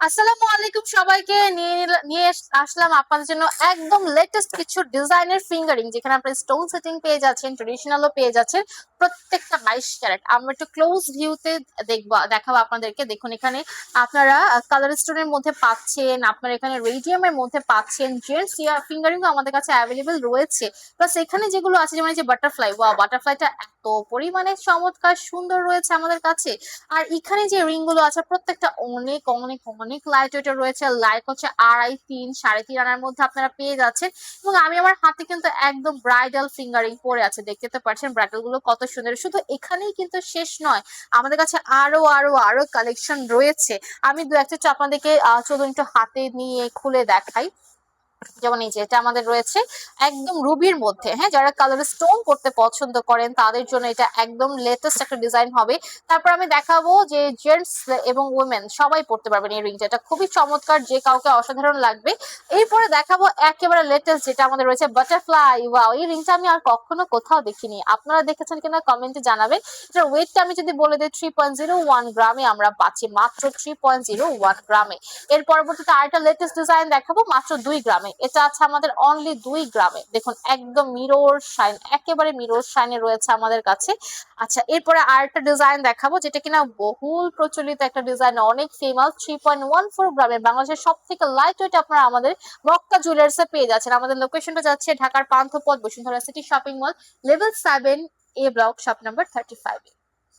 আসসালামু আলাইকুম সবাইকে নিয়ে আসলাম আপনাদের জন্য একদম লেটেস্ট কিছু ডিজাইনের ফিঙ্গারিং, যেখানে আপনারা স্টোন সেটিং পেয়ে যাচ্ছেন, ট্রেডিশনালও পেয়ে যাচ্ছেন, প্রত্যেকটা 22 ক্যারেট। আমরা একটু ক্লোজ ভিউতে দেখাবো আপনাদেরকে। দেখুন, এখানে আপনারা কালার স্টোনের মধ্যে পাচ্ছেন, আপনারা এখানে রেডিয়ামের মধ্যে পাচ্ছেন, জেন্টস ফিঙ্গারিং আমাদের কাছে অ্যাভেলেবেল রয়েছে। প্লাস এখানে যেগুলো আছে, যেমন এই যে বাটারফ্লাই, বাটারফ্লাইটা এত পরিমাণে চমৎকার সুন্দর রয়েছে আমাদের কাছে। আর এখানে যে রিং গুলো আছে প্রত্যেকটা অনেক অনেক অনেক লাইট ওয়েট রয়েছে। লাইট হচ্ছে 2.5 3.5 আনার মধ্যে আপনারা পেয়ে যাচ্ছেন। এবং আমি আমার হাতে কিন্তু একদম ব্রাইডাল ফিঙ্গারিং পরে আছে, দেখতে তো পাচ্ছেন ব্রাইডাল গুলো কত সুন্দর। শুধু এখানেই কিন্তু শেষ নয়, আমাদের কাছে আরো আরো আরো কালেকশন রয়েছে। আমি দু একটা আপনাদেরকে চলুন একটু হাতে নিয়ে খুলে দেখাই। যেমন এই যে এটা আমাদের রয়েছে একদম রুবির মধ্যে, হ্যাঁ, যারা কালার স্টোন করতে পছন্দ করেন তাদের জন্য এটা একদম লেটেস্ট একটা ডিজাইন হবে। তারপর আমি দেখাবো যে জেন্টস এবং উইমেন সবাই পড়তে পারবেন এই রিংটা, এটা খুবই চমৎকার, যে কাউকে অসাধারণ লাগবে। এরপরে দেখাবো একেবারে লেটেস্ট যেটা আমাদের রয়েছে বাটারফ্লাই। ওয়াও, এই রিংটা আমি আর কখনো কোথাও দেখিনি, আপনারা দেখেছেন কিনা কমেন্টে জানাবেন। এটার ওয়েটটা আমি যদি বলে দিই 3.01 গ্রামে আমরা পাচ্ছি, মাত্র 3.01 গ্রামে। এর পরবর্তীতে আরেকটা লেটেস্ট ডিজাইন দেখাবো মাত্র 2 গ্রামে। এটা আছে আমাদের অনলি 2 গ্রামে। দেখুন একদম মিরর শাইন, একেবারে মিরর শাইনে রয়েছে আমাদের কাছে। আচ্ছা, এরপরে আরেকটা ডিজাইন দেখাবো যেটা কিনা বহুল প্রচলিত একটা ডিজাইন, অনেক ফেমাস। 3.14 গ্রামে, বাংলাদেশের সব থেকে লাইট ওয়েট আপনারা আমাদের মক্কা জুয়েলার্স এ পেয়ে যাচ্ছেন। আমাদের লোকেশনটা যাচ্ছে ঢাকার Panthapath, Bashundhara city shopping mall, level 7, A block, shop number 35।